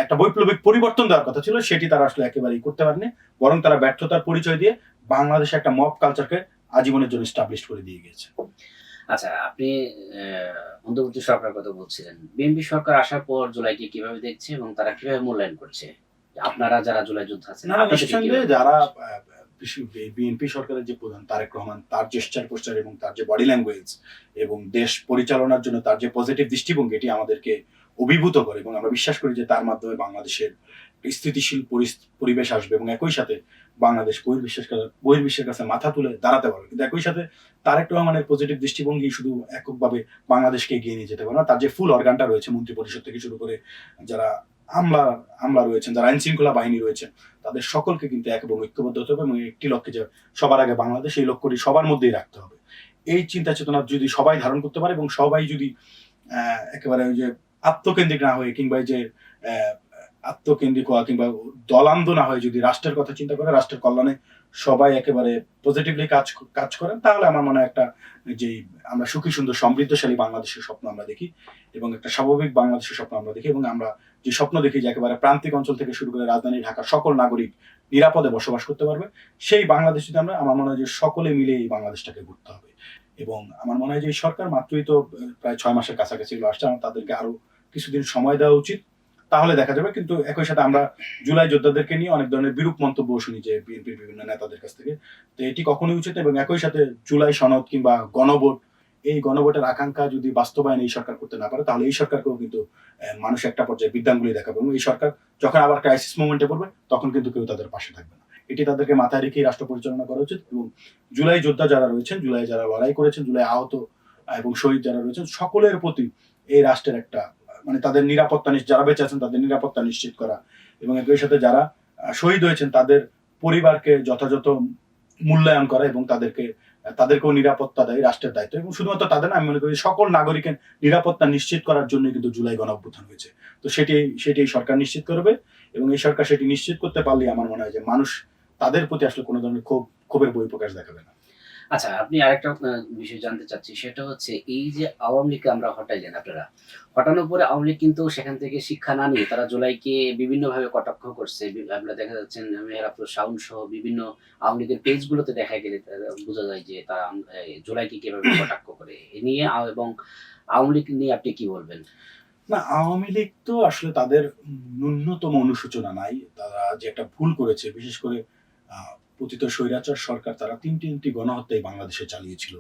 একটা বৈপ্লবিক পরিবর্তন দেওয়ার কথা ছিল, সেটি তারা আসলে একেবারেই করতে পারেনি। বরং তারা ব্যর্থতার পরিচয় দিয়ে বাংলাদেশে একটা মব কালচারকে আজীবনের জন্য এস্টাবলিশ করে দিয়ে গিয়েছে। আচ্ছা, আপনি অন্তর্বর্তী সরকার কথা বলছিলেন। বিএনপি সরকার আসার পর জুলাইকে কিভাবে দেখছে এবং তারা কিভাবে মূল্যায়ন করছে? আপনারা যারা জুলাই যোদ্ধা আছেন, না, নিঃসন্দেহে যারা বিএনপি সরকারের যে প্রধান তারেক রহমান, তার জেস্চার পোস্টার এবং তার যে বডি ল্যাঙ্গুয়েজ এবং দেশ পরিচালনার জন্য তার যে পজিটিভ দৃষ্টিভঙ্গি, এটি আমাদেরকে অভিভূত করে, এবং আমরা বিশ্বাস করি যে তার মাধ্যমে বাংলাদেশের স্থিতিশীল পরিবেশ আসবে, এবং একই সাথে বাংলাদেশ বহির্বিশ্বের কাছে মাথা তুলে দাঁড়াতে পারবে। কিন্তু একই সাথে তারেক রহমানের পজিটিভ দৃষ্টিভঙ্গি শুধু এককভাবে বাংলাদেশকে এগিয়ে নিয়ে যেতে পারে না, তার যে ফুল অর্গানটা রয়েছে, মন্ত্রী পরিষদ থেকে শুরু করে যারা আমলা রয়েছেন, যারা আইন শৃঙ্খলা বাহিনী রয়েছেন, তাদের সকলকে কিন্তু এক এবং ঐক্যবদ্ধ হতে হবে, এবং একটি লক্ষ্যে যে সবার আগে বাংলাদেশ, এই লক্ষ্যটি সবার মধ্যেই রাখতে হবে। এই চিন্তা চেতনা যদি সবাই ধারণ করতে পারে, এবং সবাই যদি একেবারে ওই যে আত্মকেন্দ্রিক না হয়ে, কিংবা যে আত্মকেন্দ্রিক হওয়া কিংবা দলান্ধ না হয়ে যদি রাষ্ট্রের কথা চিন্তা করে, রাষ্ট্রের কল্যাণে সবাই একেবারে পজিটিভলি কাজ করেন, তাহলে আমার মনে হয় একটা যে আমরা সুখী সুন্দর সমৃদ্ধশালী বাংলাদেশের স্বপ্ন আমরা দেখি, এবং একটা স্বাভাবিক বাংলাদেশের স্বপ্ন আমরা দেখি, এবং আমরা যে স্বপ্ন দেখি যে একেবারে প্রান্তিক অঞ্চল থেকে শুরু করে রাজধানী ঢাকার সকল নাগরিক নিরাপদে বসবাস করতে পারবে, সেই বাংলাদেশ যদি আমার মনে হয় যে সকলে মিলে এই বাংলাদেশটাকে গড়তে হবে। এবং আমার মনে হয় যে এই সরকার মাত্রই তো প্রায় 6 মাসের কাছাকাছি আসছে, তাদেরকে আরো কিছুদিন সময় দেওয়া উচিত, তাহলে দেখা যাবে। কিন্তু একই সাথে আমরা জুলাই যোদ্ধাদেরকে নিয়ে অনেক ধরনের বিরূপ মন্তব্য শুনি যে বিএনপির বিভিন্ন নেতাদের কাছ থেকে, তো এটি কখনোই উচিত। এবং একই সাথে জুলাই সনদ কিংবা গণভোট, এই গণভোটের আকাঙ্ক্ষা যদি বাস্তবায়ন এই সরকার করতে না পারে, তাহলে এই সরকারকেও কিন্তু মানুষ একটা পর্যায়ে বিদ্যাঙ্গুলি দেখাবে, এবং এই সরকার যখন আবার ক্রাইসিস মোমেন্টে পড়বে, তখন কিন্তু কেউ তাদের পাশে থাকবে না। এটি তাদেরকে মাথায় রেখেই রাষ্ট্র পরিচালনা করা উচিত। এবং জুলাই যোদ্ধা যারা রয়েছেন, জুলাই যারা লড়াই করেছেন, জুলাই আহত এবং শহীদ যারা রয়েছেন, সকলের প্রতি এই রাষ্ট্রের একটা মানে তাদের নিরাপত্তা, যারা বেঁচে আছেন তাদের নিরাপত্তা নিশ্চিত করা, এবং একই সাথে যারা শহীদ হয়েছেন তাদের পরিবারকে যথাযথ মূল্যায়ন করা, এবং তাদেরকেও নিরাপত্তা দেয় রাষ্ট্রের দায়িত্ব। এবং শুধুমাত্র তাদের না, আমি মনে করি সকল নাগরিকের নিরাপত্তা নিশ্চিত করার জন্য কিন্তু জুলাই গণঅভ্যুত্থান হয়েছে। তো সেটি সরকার নিশ্চিত করবে, এবং এই সরকার সেটি নিশ্চিত করতে পারলে আমার মনে হয় যে মানুষ তাদের প্রতি আসলে কোনো ধরনের ক্ষোভের বহিঃপ্রকাশ দেখাবে না। আচ্ছা, আপনি আরেকটা বিষয় জানতে চাচ্ছি, সেটা হচ্ছে এই যে আওয়ামী লীগকে আমরা হটাইলেন আপনারা, হটানোর পরে আওয়ামী লীগ কিন্তু সেখান থেকে শিক্ষা না নিয়ে তারা জুলাইকে বিভিন্নভাবে কটাক্ষ করছে। আপনারা দেখা যাচ্ছেন মেহেরাপুর শাওন সহ বিভিন্ন আওয়ামী লীগের পেজগুলোতে দেখা গেলে বোঝা যায় যে তারা জুলাইকে কিভাবে কটাক্ষ করে। এ নিয়ে এবং আওয়ামী লীগ নিয়ে আপনি কি বলবেন? না, আওয়ামী লীগ তো আসলে তাদের ন্যূনতম অনুশোচনা নাই। তারা যে একটা ভুল করেছে, বিশেষ করে পতিত স্বৈরাচার সরকার তারা তিনটি গণহত্যা এই বাংলাদেশে চালিয়েছিল।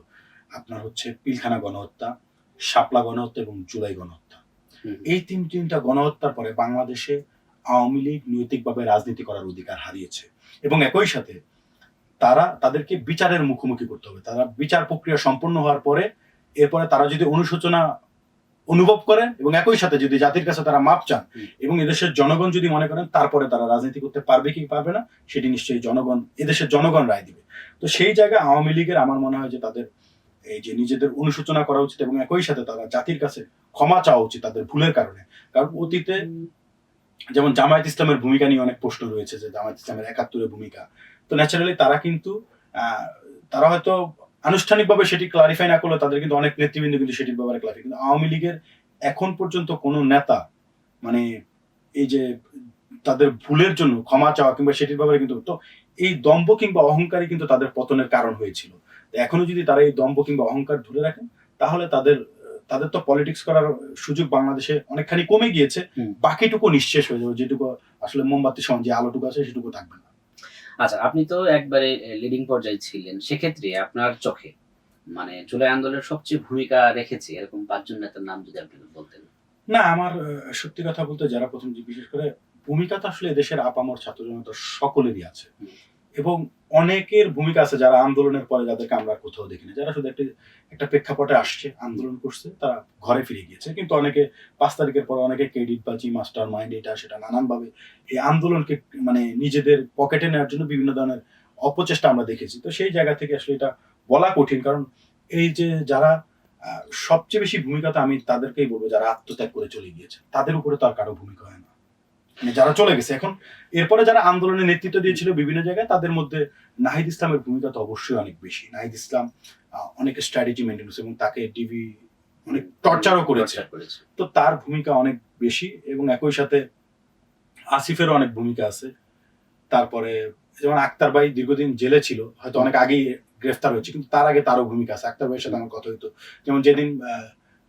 আপনার হচ্ছে পিলখানা গণহত্যা, শাপলা গণহত্যা এবং জুলাই গণহত্যা। হুম, এই তিনটা গণহত্যার পরে বাংলাদেশে আওয়ামী লীগ নৈতিকভাবে রাজনীতি করার অধিকার হারিয়েছে এবং একই সাথে তাদেরকে বিচারের মুখোমুখি করতে হবে। তারা বিচার প্রক্রিয়া সম্পন্ন হওয়ার পরে এরপরে তারা যদি অনুশোচনা অনুভব করেন এবং একই সাথে যদি জাতির কাছে তারা মাপ চান এবং এদেশের জনগণ যদি মনে করেন তারপরে তারা রাজনীতি করতে পারবে কি পারবে না সেটি নিশ্চয়ই এদেশের জনগণ রায় দিবে। তো সেই জায়গায় আওয়ামী লীগের আমার মনে হয় যে তাদের এই যে নিজেদের অনুশোচনা করা উচিত এবং একই সাথে তারা জাতির কাছে ক্ষমা চাওয়া উচিত তাদের ভুলের কারণে। কারণ অতীতে যেমন জামায়াত ইসলামের ভূমিকা নিয়ে অনেক প্রশ্ন রয়েছে যে জামায়াত ইসলামের ৭১-এর ভূমিকা, তো ন্যাচারালি তারা কিন্তু তারা হয়তো আনুষ্ঠানিকভাবে সেটি ক্লারিফাই না করলে তাদের কিন্তু অনেক নেতৃবৃন্দ কিন্তু সেটির ব্যাপারে ক্লারিফাই, কিন্তু আওয়ামী লীগের এখন পর্যন্ত কোনো নেতা মানে এই যে তাদের ভুলের জন্য ক্ষমা চাওয়া কিংবা সেটির ব্যাপারে কিন্তু, তো এই দম্ভ কিংবা অহংকারই কিন্তু তাদের পতনের কারণ হয়েছিল। এখনো যদি তারা এই দম্ভ কিংবা অহংকার ধরে রাখেন তাহলে তাদের তো পলিটিক্স করার সুযোগ বাংলাদেশে অনেকখানি কমে গিয়েছে। বাকিটুকু নিঃশেষ হয়ে যাবে, যেটুকু আসলে মোমবাতির সমান যে আলোটুকু আছে সেটুকু থাকবে না। আচ্ছা, আপনি তো একবারে লিডিং পর্যায়ে ছিলেন। সেক্ষেত্রে আপনার চোখে মানে জুলাই আন্দোলনের সবচেয়ে ভূমিকা রেখেছে এরকম ৫ জন নেতার নাম যদি আপনি বলতেন। না, আমার সত্যি কথা বলতে যারা প্রথম যে বিশেষ করে ভূমিকা তো আসলে দেশের আপামর ছাত্র জনতা সকলেরই আছে এবং অনেকের ভূমিকা আছে যারা আন্দোলনের পরে যাদেরকে আমরা কোথাও দেখিনি, যারা শুধু একটা প্রেক্ষাপটে আসছে, আন্দোলন করছে, তারা ঘরে ফিরে গিয়েছে। কিন্তু অনেকে ৫ তারিখের পরে অনেকে ক্রেডিট বাজি, মাস্টার মাইন্ড, এটা সেটা নানানভাবে এই আন্দোলনকে মানে নিজেদের পকেটে নেওয়ার জন্য বিভিন্ন ধরনের অপচেষ্টা আমরা দেখেছি। তো সেই জায়গা থেকে আসলে এটা বলা কঠিন, কারণ এই যে যারা সবচেয়ে বেশি ভূমিকা তো আমি তাদেরকেই বলবো যারা আত্মত্যাগ করে চলে গিয়েছে, তাদের উপরে তো আর কারো ভূমিকা হয় না, মানে যারা চলে গেছে। এখন এরপরে যারা আন্দোলনের নেতৃত্ব দিয়েছিল বিভিন্ন জায়গায়, তাদের মধ্যে নাহিদ ইসলামের ভূমিকা তো অবশ্যই অনেক বেশি। নাহিদ ইসলাম অনেক স্ট্র্যাটেজি মেনটেন করেছে এবং তাকে ডিবি অনেক টর্চারও করেছে, তো তার ভূমিকা অনেক বেশি। এবং একই সাথে আসিফেরও অনেক ভূমিকা আছে। তারপরে যেমন আক্তার ভাই দীর্ঘদিন জেলে ছিল, হয়তো অনেক আগেই গ্রেফতার হয়েছে, কিন্তু তার আগে তারও ভূমিকা আছে। আক্তার ভাইয়ের সাথে আমার কথা হইতো, যেমন যেদিন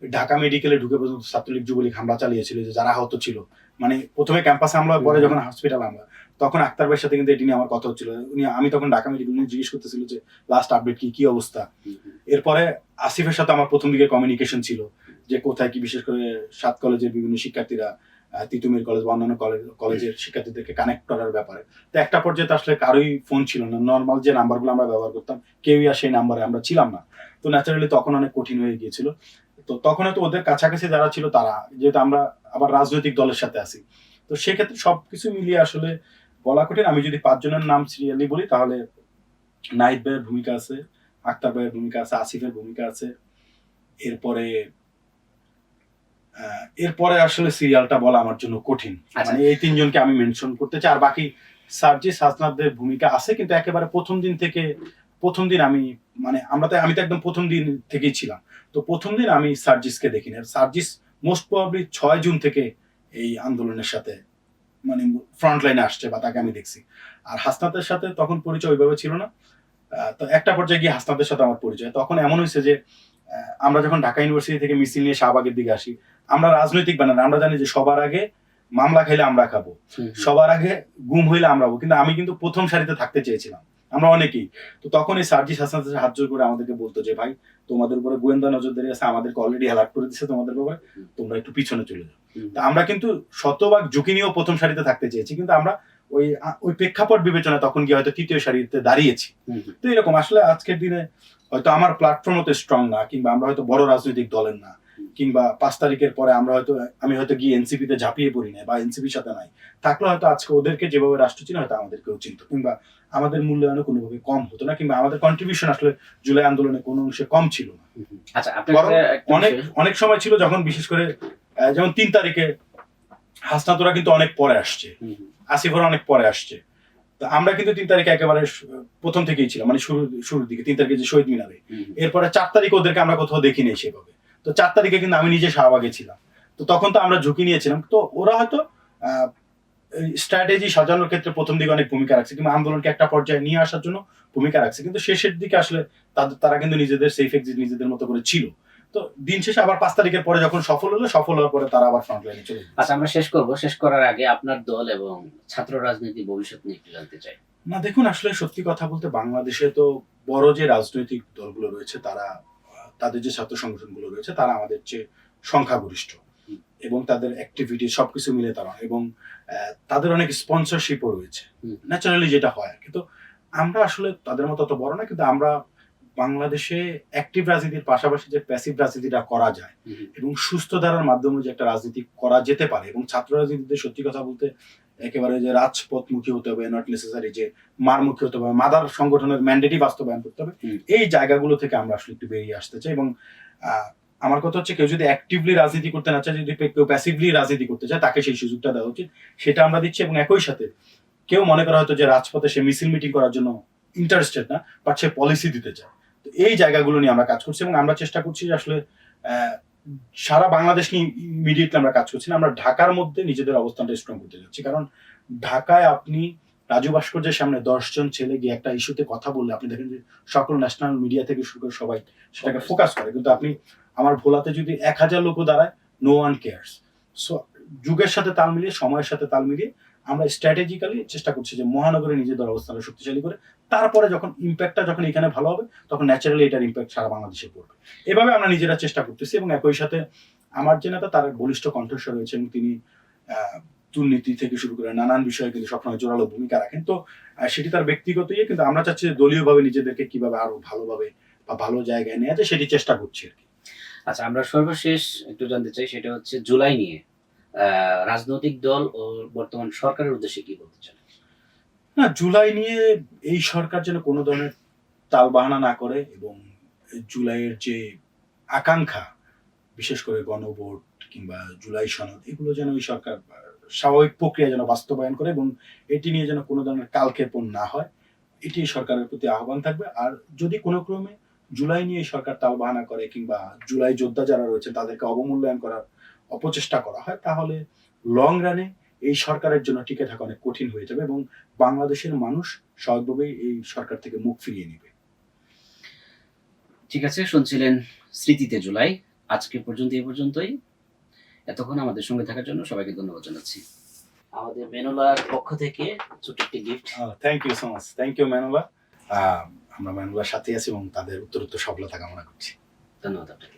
ঢাকা মেডিকেলে ঢুকে পর্যন্ত ছাত্রলীগ যুবলীগ হামলা চালিয়েছিল, যে যারা আহত ছিল, মানে প্রথমে ক্যাম্পাসে হামলা, পরে যখন হসপিটাল হামলা, তখন আক্তার ভাইয়ের সাথে কিন্তু এটি নিয়ে আমার কথা হচ্ছিল। আমি তখন ঢাকা মেডিকেল নিয়ে জিজ্ঞেস করতেছিল যে লাস্ট আপডেট কি অবস্থা। এরপরে আসিফের সাথে আমার প্রথম দিকে কমিউনিকেশন ছিল যে কোথায় কি, বিশেষ করে ৭ কলেজের বিভিন্ন শিক্ষার্থীরা তিতুমির কলেজ বা অন্যান্য কলেজের শিক্ষার্থীদেরকে কানেক্ট করার ব্যাপারে। তো একটা পর্যায়ে তো আসলে কারোই ফোন ছিল না, নর্মাল যে নাম্বারগুলো আমরা ব্যবহার করতাম কেউই আর সেই নাম্বারে আমরা ছিলাম না। তো ন্যাচারালি তখন অনেক কঠিন হয়ে গিয়েছিল। তো তখন হয়তো ওদের কাছাকাছি যারা ছিল তারা, যেহেতু আমরা আবার রাজনৈতিক দলের সাথে আছি, তো সেক্ষেত্রে সবকিছু মিলিয়ে আসলে বলা কঠিন। আমি যদি 5 জনের নাম সিরিয়ালি বলি তাহলে নাহিদ ভাইয়ের ভূমিকা আছে, আক্তার ভাইয়ের ভূমিকা আছে, আসিফের ভূমিকা আছে, এরপরে আসলে সিরিয়ালটা বলা আমার জন্য কঠিন। মানে এই 3 জনকে আমি মেনশন করতে চাই। আর বাকি সার্জিস হাসনাতদের ভূমিকা আছে, কিন্তু একেবারে প্রথম দিন আমি মানে আমি তো একদম প্রথম দিন থেকেই ছিলাম, তো প্রথম দিন আমি সার্জিসকে দেখিনি। সার্জিস মোস্ট প্রবাবলি 6 জুন থেকে এই আন্দোলনের সাথে মানে ফ্রন্ট লাইনে আসছে বা তাকে আমি দেখছি। আর হাসনাতের সাথে তখন পরিচয় ওইভাবে ছিল না। তো একটা পর্যায়ে গিয়ে হাসনাতের সাথে আমার পরিচয়, তখন এমন হয়েছে যে আমরা যখন ঢাকা ইউনিভার্সিটি থেকে মিছিল নিয়ে শাহবাগের দিকে আসি, আমরা রাজনৈতিক বানান, আমরা জানি যে সবার আগে মামলা খাইলে আমরা খাবো, সবার আগে গুম হইলে আমরা হবো, কিন্তু আমি কিন্তু প্রথম সারিতে থাকতে চেয়েছিলাম, আমরা অনেকেই। তো তখন এই সার্জিস হাসনাতের হাত জোর করে আমাদেরকে বলতো যে ভাই তোমাদের উপরে গোয়েন্দা নজরদারি আছে, আমাদেরকে অলরেডি অ্যালার্ট করে দিচ্ছে তোমাদের ব্যাপারে, তোমরা একটু পিছনে চলে যাও। তো আমরা কিন্তু শতভাগ ঝুঁকি নিয়েও প্রথম সারিতে থাকতে চেয়েছি, কিন্তু আমরা ওই প্রেক্ষাপট বিবেচনা তখন গিয়ে হয়তো তৃতীয় সারিতে দাঁড়িয়েছি। তো এরকম আসলে আজকের দিনে হয়তো আমার প্ল্যাটফর্ম হতে স্ট্রং না, কিংবা আমরা হয়তো বড় রাজনৈতিক দলের না, কিংবা 5 তারিখের পরে আমি হয়তো গিয়ে এনসিপিতে ঝাঁপিয়ে পড়ি না বা এনসিপির সাথে নাই থাকলে হয়তো আজকে ওদেরকে যেভাবে রাষ্ট্র চিনে হয়তো আমাদেরকেও চিনত, কিংবা আমাদের মূল্যায়নও কোনোভাবে কম হতো না, কিংবা আমাদের কন্ট্রিবিউশন আসলে জুলাই আন্দোলনে কোনো অংশে কম ছিল না। আচ্ছা, অনেক সময় ছিল যখন বিশেষ করে যেমন 3 তারিখে হাসনাতরা কিন্তু অনেক পরে আসছে, আসিফরা অনেক পরে আসছে, তো আমরা কিন্তু 3 তারিখে একেবারে প্রথম থেকেই ছিলাম, মানে শুরুর দিকে 3 তারিখে যে শহীদ মিনারে। এরপরে 4 তারিখ ওদেরকে আমরা কোথাও দেখি নাই সেভাবে। তো 4 তারিখে কিন্তু আমি নিজে শাহবাগে ছিলাম। তো তখন তো আমরা ঝুঁকি নিয়েছিলাম। তো ওরা হয়তো স্ট্র্যাটেজি সাজানোর ক্ষেত্রে প্রথম দিকে অনেক ভূমিকা রাখছে, কিংবা আন্দোলনকে একটা পর্যায়ে নিয়ে আসার জন্য ভূমিকা রাখছে, কিন্তু শেষের দিকে আসলে তারা কিন্তু নিজেদের সেফ এক্সিট নিজেদের মতো করে ছিল। তো দিন শেষে আবার 5 তারিখের পরে যখন সফল হওয়ার পরে তারা আবার ফ্রন্ট লাইনে চলে গেছে। আচ্ছা, আমরা শেষ করার আগে আপনার দল এবং ছাত্র রাজনীতি ভবিষ্যৎ নিয়ে একটু জানতে চাই। না দেখুন, আসলে সত্যি কথা বলতে বাংলাদেশে তো বড় যে রাজনৈতিক দলগুলো রয়েছে তারা, তাদের যে ছাত্র সংগঠনগুলো রয়েছে তারা আমাদের চেয়ে সংখ্যাগরিষ্ঠ, এবং তাদের অ্যাক্টিভিটি সবকিছু মিলে তারা, এবং তাদের অনেক স্পন্সরশিপও রয়েছে ন্যাচারালি, যেটা হয়। কিন্তু আমরা আসলে তাদের মতো অত বড় না, কিন্তু আমরা বাংলাদেশে অ্যাক্টিভ রাজনীতির পাশাপাশি যে প্যাসিভ রাজনীতিটা করা যায় এবং সুস্থ ধারার মাধ্যমে যে একটা রাজনীতি করা যেতে পারে, এবং ছাত্র রাজনীতিতে সত্যি কথা বলতে একেবারে যে রাজপথমুখী হতে হবে, নট নেসেসারি যে মারমুখী হতে হবে, মাদার সংগঠনের ম্যান্ডেটই বাস্তবায়ন করতে হবে, এই জায়গাগুলো থেকে আমরা আসলে একটু বেরিয়ে আসতে চাই। এবং আমার কথা হচ্ছে, কেউ যদি অ্যাক্টিভলি রাজনীতি করতে না চায়, যদি কেউ প্যাসিভলি রাজনীতি করতে চায়, তাকে সেই সুযোগটা দেওয়া উচিত, সেটা আমরা দিচ্ছি। এবং একই সাথে কেউ মনে করা হয়তো যে রাজপথে সে মিছিল মিটিং করার জন্য ইন্টারেস্টেড না, বাট সে পলিসি দিতে চায়, তো এই জায়গাগুলো নিয়ে আমরা কাজ করছি। এবং আমরা চেষ্টা করছি যে আসলে সারা বাংলাদেশ নিয়ে ইমিডিয়েটলি আমরা কাজ করছি না, আমরা ঢাকার মধ্যে নিজেদের অবস্থানটা স্ট্রং করতে যাচ্ছি। কারণ ঢাকায় আপনি রাজু ভাস্কর্যের সামনে 10 জন ছেলে গিয়ে একটা ইস্যুতে কথা বললে আপনি দেখেন যে সকল ন্যাশনাল মিডিয়া থেকে শুরু করে সবাই সেটাকে ফোকাস করে, কিন্তু আপনি আমার ভোলাতে যদি 1000 লোকও দাঁড়ায়, নো ওয়ান কেয়ারস। সো যুগের সাথে তাল মিলিয়ে, সময়ের সাথে তাল মিলিয়ে আমরা স্ট্র্যাটেজিক্যালি চেষ্টা করছি যে মহানগরে নিজেদের অবস্থানটা শক্তিশালী করে, তারপরে যখন ইম্প্যাক্টটা যখন এখানে ভালো হবে, তখন ন্যাচারালি এটার ইম্প্যাক্ট সারা বাংলাদেশে পড়বে। এভাবে আমরা নিজেরা চেষ্টা করতেছি। এবং একই সাথে আমার যে নেতা, তার বলিষ্ঠ কণ্ঠস্বর রয়েছে, এবং তিনি দুর্নীতি থেকে শুরু করে নানান বিষয়ে কিন্তু সবসময় জোরালো ভূমিকা রাখেন। তো সেটি তার ব্যক্তিগত ইয়ে, কিন্তু আমরা চাচ্ছি যে দলীয়ভাবে নিজেদেরকে কিভাবে আরো ভালোভাবে বা ভালো জায়গায় নিয়ে যায় সেটি চেষ্টা করছি আর কি। আচ্ছা, আমরা সর্বশেষ একটু জানতে চাই, সেটা হচ্ছে জুলাই নিয়ে রাজনৈতিক দল ও বর্তমান সরকারের উদ্দেশ্যে কি বলতে চান? না, জুলাই নিয়ে এই সরকার যেন কোনো ধরনের তালবাহানা না করে, এবং জুলাইয়ের যে আকাঙ্ক্ষা, বিশেষ করে গণভোট কিংবা জুলাই সনদ, এগুলো যেন এই সরকার স্বাভাবিক প্রক্রিয়া যেন বাস্তবায়ন করে, এবং এটি নিয়ে যেন কোনো ধরনের কালক্ষেপণ না হয়, এটি সরকারের প্রতি আহ্বান থাকবে। আর যদি কোনো ক্রমে জুলাই নিয়ে সরকার তালবাহানা করে, কিংবা জুলাই যোদ্ধা যারা রয়েছে তাদেরকে অবমূল্যায়ন করার অপচেষ্টা করা হয়, তাহলে লং রানে এই সরকারের জন্য টিকে থাকা অনেক কঠিন হয়ে যাবে, এবং বাংলাদেশের মানুষ স্বাভাবিকভাবেই এই সরকার থেকে মুখ ফিরিয়ে নেবে। ঠিক আছে, শুনছিলেন স্মৃতিতে জুলাই। আজকে এই পর্যন্তই। এতক্ষণ আমাদের সঙ্গে থাকার জন্য সবাইকে ধন্যবাদ জানাচ্ছি। আমাদের মেনুলার পক্ষ থেকে ছোট্ট একটি gift. Thank you so much, thank you Manula. আমরা ম্যানুলার সাথে আছি এবং তাদের উত্তরোত্তর সফলতা কামনা করছি। ধন্যবাদ আপনাকে।